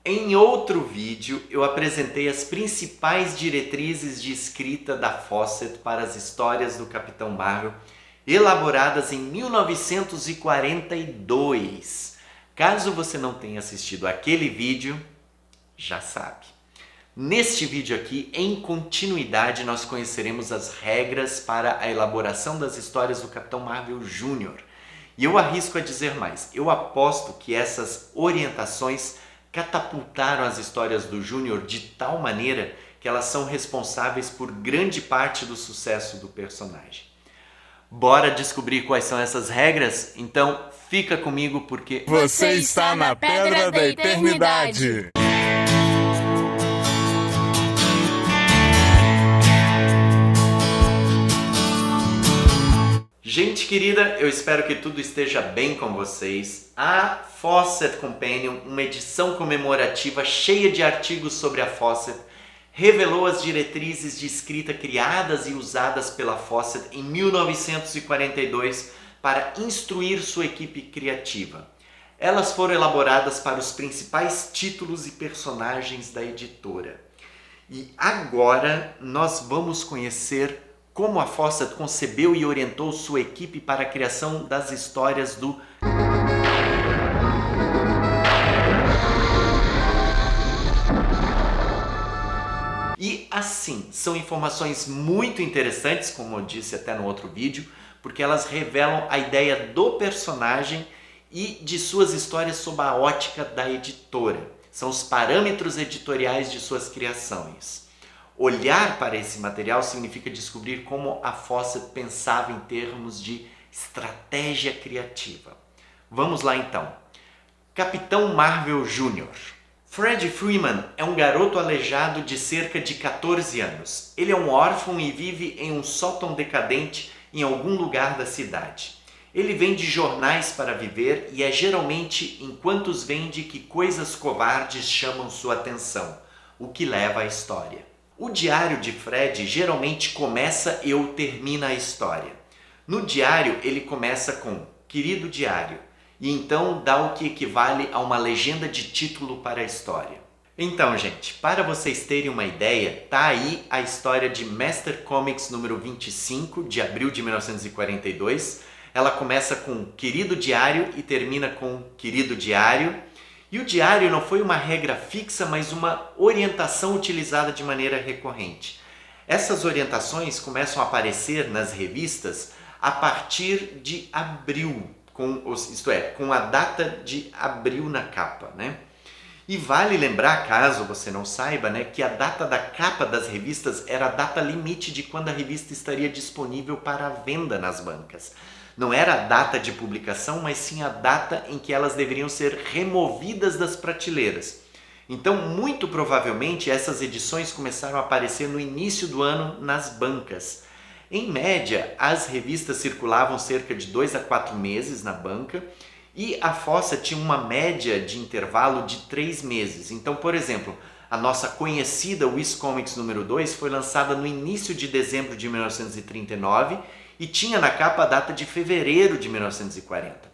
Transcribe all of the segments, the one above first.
Em outro vídeo, eu apresentei as principais diretrizes de escrita da Fawcett para as histórias do Capitão Marvel, elaboradas em 1942. Caso você não tenha assistido aquele vídeo, já sabe. Neste vídeo aqui, em continuidade, nós conheceremos as regras para a elaboração das histórias do Capitão Marvel Jr. E eu arrisco a dizer mais, eu aposto que essas orientações catapultaram as histórias do Júnior de tal maneira que elas são responsáveis por grande parte do sucesso do personagem. Bora descobrir quais são essas regras? Então fica comigo porque você está na Pedra da Eternidade. Gente querida, eu espero que tudo esteja bem com vocês. A Fawcett Companion, uma edição comemorativa cheia de artigos sobre a Fawcett, revelou as diretrizes de escrita criadas e usadas pela Fawcett em 1942 para instruir sua equipe criativa. Elas foram elaboradas para os principais títulos e personagens da editora. E agora nós vamos conhecer como a Fawcett concebeu e orientou sua equipe para a criação das histórias do E assim, são informações muito interessantes, como eu disse até no outro vídeo, porque elas revelam a ideia do personagem e de suas histórias sob a ótica da editora. São os parâmetros editoriais de suas criações. Olhar para esse material significa descobrir como a Fawcett pensava em termos de estratégia criativa. Vamos lá então. Capitão Marvel Jr. Fred Freeman é um garoto aleijado de cerca de 14 anos. Ele é um órfão e vive em um sótão decadente em algum lugar da cidade. Ele vende jornais para viver e é geralmente enquanto os vende que coisas covardes chamam sua atenção, o que leva à história. O diário de Fred geralmente começa e ou termina a história. No diário ele começa com "Querido Diário" e então dá o que equivale a uma legenda de título para a história. Então, gente, para vocês terem uma ideia, tá aí a história de Master Comics número 25, de abril de 1942. Ela começa com "Querido Diário" e termina com "Querido Diário". E o diário não foi uma regra fixa, mas uma orientação utilizada de maneira recorrente. Essas orientações começam a aparecer nas revistas a partir de abril, com a data de abril na capa, né? E vale lembrar, caso você não saiba, né, que a data da capa das revistas era a data limite de quando a revista estaria disponível para venda nas bancas. Não era a data de publicação, mas sim a data em que elas deveriam ser removidas das prateleiras. Então, muito provavelmente, essas edições começaram a aparecer no início do ano nas bancas. Em média, as revistas circulavam cerca de 2 a 4 meses na banca e a Fawcett tinha uma média de intervalo de 3 meses. Então, por exemplo, a nossa conhecida Wiz Comics número 2 foi lançada no início de dezembro de 1939 e tinha na capa a data de fevereiro de 1940.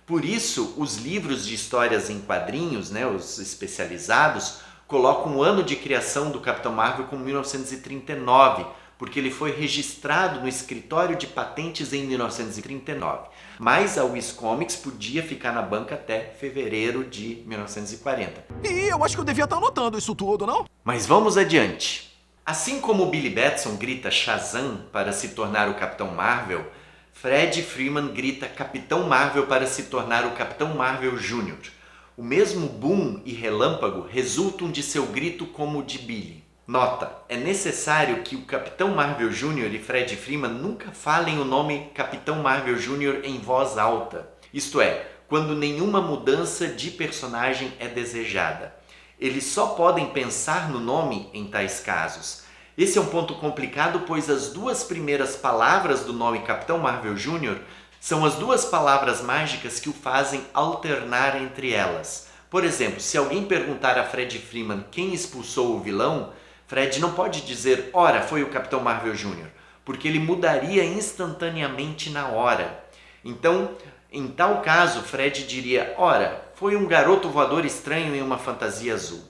Por isso, os livros de histórias em quadrinhos, né, os especializados, colocam o ano de criação do Capitão Marvel como 1939, porque ele foi registrado no escritório de patentes em 1939. Mas a Wiz Comics podia ficar na banca até fevereiro de 1940. E eu acho que eu devia estar anotando isso tudo, não? Mas vamos adiante. Assim como Billy Batson grita Shazam para se tornar o Capitão Marvel, Fred Freeman grita Capitão Marvel para se tornar o Capitão Marvel Jr. O mesmo boom e relâmpago resultam de seu grito como o de Billy. Nota, é necessário que o Capitão Marvel Jr. e Fred Freeman nunca falem o nome Capitão Marvel Jr. em voz alta. Isto é, quando nenhuma mudança de personagem é desejada. Eles só podem pensar no nome em tais casos. Esse é um ponto complicado, pois as duas primeiras palavras do nome Capitão Marvel Jr. são as duas palavras mágicas que o fazem alternar entre elas. Por exemplo, se alguém perguntar a Fred Freeman quem expulsou o vilão, Fred não pode dizer, ora, foi o Capitão Marvel Jr., porque ele mudaria instantaneamente na hora. Então, em tal caso, Fred diria, ora, foi um garoto voador estranho em uma fantasia azul.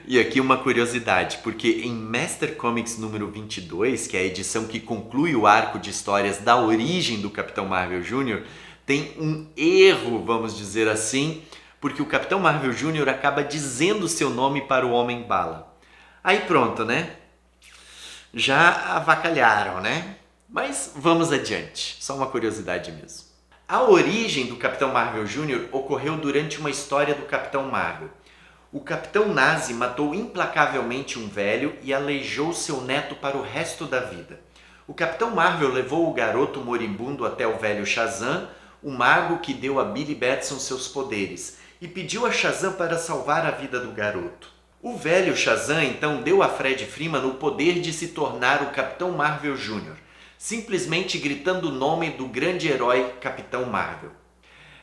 E aqui uma curiosidade, porque em Master Comics número 22, que é a edição que conclui o arco de histórias da origem do Capitão Marvel Jr., tem um erro, vamos dizer assim, porque o Capitão Marvel Jr. acaba dizendo seu nome para o Homem-Bala. Aí pronto, né? Já avacalharam, né? Mas vamos adiante, só uma curiosidade mesmo. A origem do Capitão Marvel Jr. ocorreu durante uma história do Capitão Marvel. O Capitão Nazi matou implacavelmente um velho e aleijou seu neto para o resto da vida. O Capitão Marvel levou o garoto moribundo até o velho Shazam, o mago que deu a Billy Batson seus poderes, e pediu a Shazam para salvar a vida do garoto. O velho Shazam então deu a Fred Freeman o poder de se tornar o Capitão Marvel Jr., simplesmente gritando o nome do grande herói Capitão Marvel.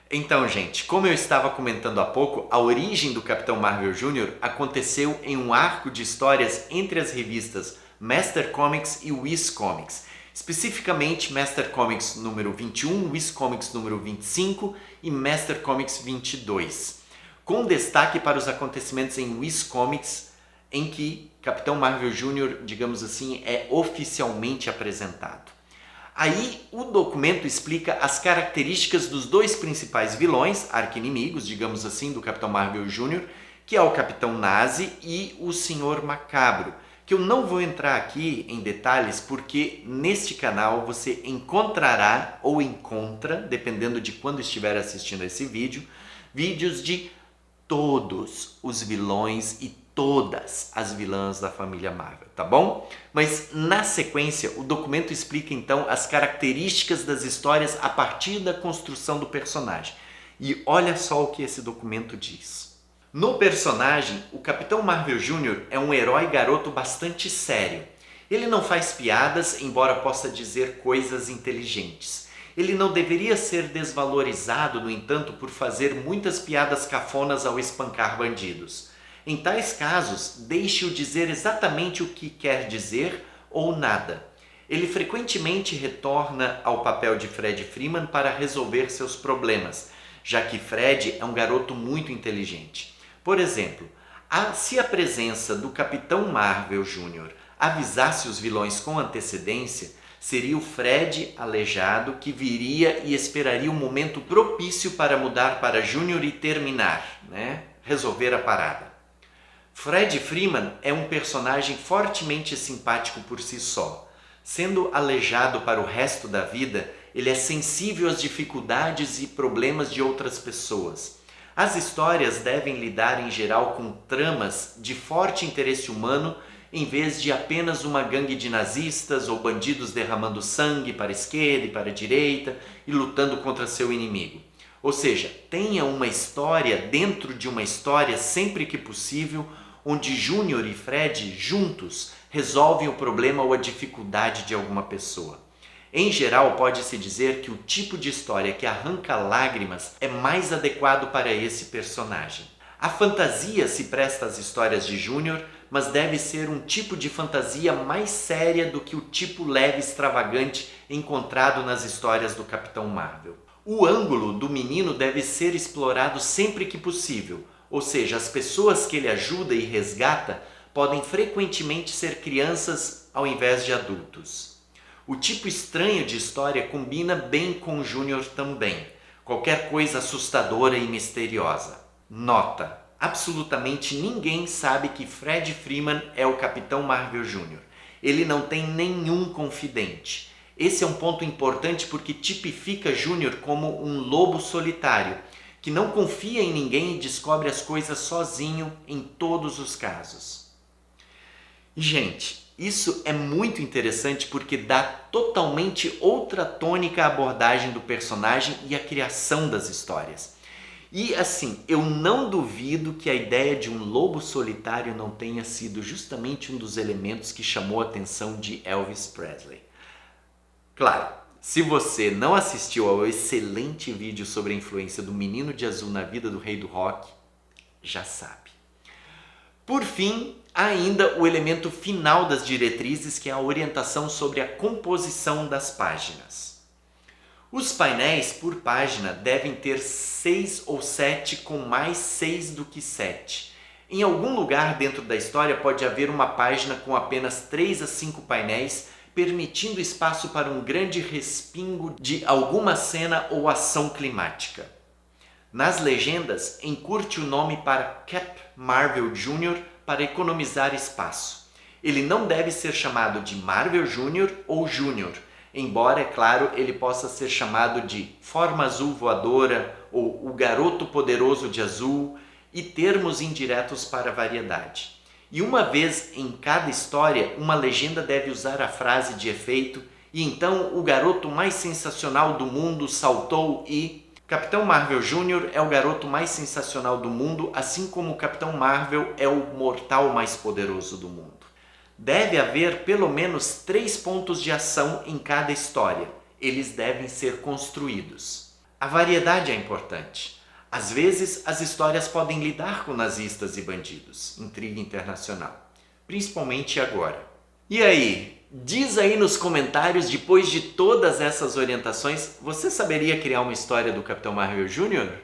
Então, gente, como eu estava comentando há pouco, a origem do Capitão Marvel Jr. aconteceu em um arco de histórias entre as revistas Master Comics e Wiz Comics. Especificamente Master Comics número 21, Wiz Comics número 25 e Master Comics 22. Com destaque para os acontecimentos em Wiz Comics, em que Capitão Marvel Jr., digamos assim, é oficialmente apresentado. Aí o documento explica as características dos dois principais vilões, arqui-inimigos, digamos assim, do Capitão Marvel Jr., que é o Capitão Nazi e o Senhor Macabro, que eu não vou entrar aqui em detalhes porque neste canal você encontrará ou encontra, dependendo de quando estiver assistindo esse vídeo, vídeos de todos os vilões e todas as vilãs da família Marvel, tá bom? Mas na sequência, o documento explica então as características das histórias a partir da construção do personagem. E olha só o que esse documento diz. No personagem, o Capitão Marvel Jr. é um herói garoto bastante sério. Ele não faz piadas, embora possa dizer coisas inteligentes. Ele não deveria ser desvalorizado, no entanto, por fazer muitas piadas cafonas ao espancar bandidos. Em tais casos, deixe-o dizer exatamente o que quer dizer ou nada. Ele frequentemente retorna ao papel de Fred Freeman para resolver seus problemas, já que Fred é um garoto muito inteligente. Por exemplo, se a presença do Capitão Marvel Jr. avisasse os vilões com antecedência, seria o Fred aleijado que viria e esperaria um momento propício para mudar para Júnior e terminar, né? Resolver a parada. Fred Freeman é um personagem fortemente simpático por si só. Sendo aleijado para o resto da vida, ele é sensível às dificuldades e problemas de outras pessoas. As histórias devem lidar em geral com tramas de forte interesse humano, em vez de apenas uma gangue de nazistas ou bandidos derramando sangue para a esquerda e para a direita e lutando contra seu inimigo. Ou seja, tenha uma história dentro de uma história sempre que possível, onde Júnior e Fred juntos resolvem o problema ou a dificuldade de alguma pessoa. Em geral, pode-se dizer que o tipo de história que arranca lágrimas é mais adequado para esse personagem. A fantasia se presta às histórias de Júnior, mas deve ser um tipo de fantasia mais séria do que o tipo leve e extravagante encontrado nas histórias do Capitão Marvel. O ângulo do menino deve ser explorado sempre que possível, ou seja, as pessoas que ele ajuda e resgata podem frequentemente ser crianças ao invés de adultos. O tipo estranho de história combina bem com Júnior também, qualquer coisa assustadora e misteriosa. Nota: absolutamente ninguém sabe que Fred Freeman é o Capitão Marvel Jr. Ele não tem nenhum confidente. Esse é um ponto importante porque tipifica Júnior como um lobo solitário, que não confia em ninguém e descobre as coisas sozinho em todos os casos. Gente, isso é muito interessante porque dá totalmente outra tônica à abordagem do personagem e à criação das histórias. E assim, eu não duvido que a ideia de um lobo solitário não tenha sido justamente um dos elementos que chamou a atenção de Elvis Presley. Claro, se você não assistiu ao excelente vídeo sobre a influência do Menino de Azul na vida do Rei do Rock, já sabe. Por fim, há ainda o elemento final das diretrizes, que é a orientação sobre a composição das páginas. Os painéis por página devem ter 6 ou 7 com mais 6 do que 7. Em algum lugar dentro da história pode haver uma página com apenas 3 a 5 painéis, permitindo espaço para um grande respingo de alguma cena ou ação climática. Nas legendas, encurte o nome para Cap Marvel Jr. para economizar espaço. Ele não deve ser chamado de Marvel Jr. ou Júnior, embora, é claro, ele possa ser chamado de Forma Azul Voadora ou O Garoto Poderoso de Azul e termos indiretos para variedade. E uma vez em cada história, uma legenda deve usar a frase de efeito e então o garoto mais sensacional do mundo saltou e... Capitão Marvel Jr. é o garoto mais sensacional do mundo, assim como o Capitão Marvel é o mortal mais poderoso do mundo. Deve haver pelo menos 3 pontos de ação em cada história. Eles devem ser construídos. A variedade é importante. Às vezes, as histórias podem lidar com nazistas e bandidos, intriga internacional, principalmente agora. E aí? Diz aí nos comentários, depois de todas essas orientações, você saberia criar uma história do Capitão Marvel Jr.?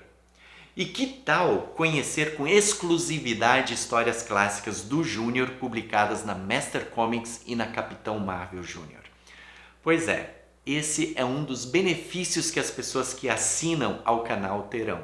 E que tal conhecer com exclusividade histórias clássicas do Júnior publicadas na Master Comics e na Capitão Marvel Jr.? Pois é, esse é um dos benefícios que as pessoas que assinam ao canal terão.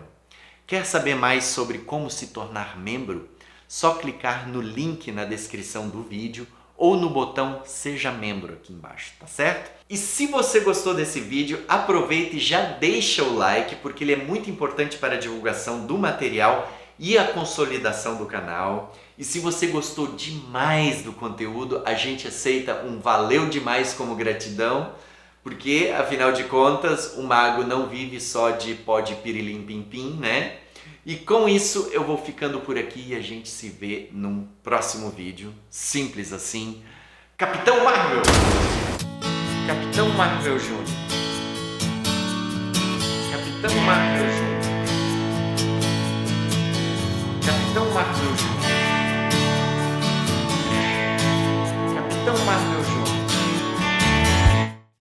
Quer saber mais sobre como se tornar membro? Só clicar no link na descrição do vídeo ou no botão Seja Membro aqui embaixo, tá certo? E se você gostou desse vídeo, aproveita e já deixa o like, porque ele é muito importante para a divulgação do material e a consolidação do canal. E se você gostou demais do conteúdo, a gente aceita um valeu demais como gratidão, porque, afinal de contas, o mago não vive só de pó de pirilim pim pim, né? E com isso eu vou ficando por aqui e a gente se vê num próximo vídeo. Simples assim. Capitão Marvel! Capitão Marvel Jr. Capitão Marvel Jr.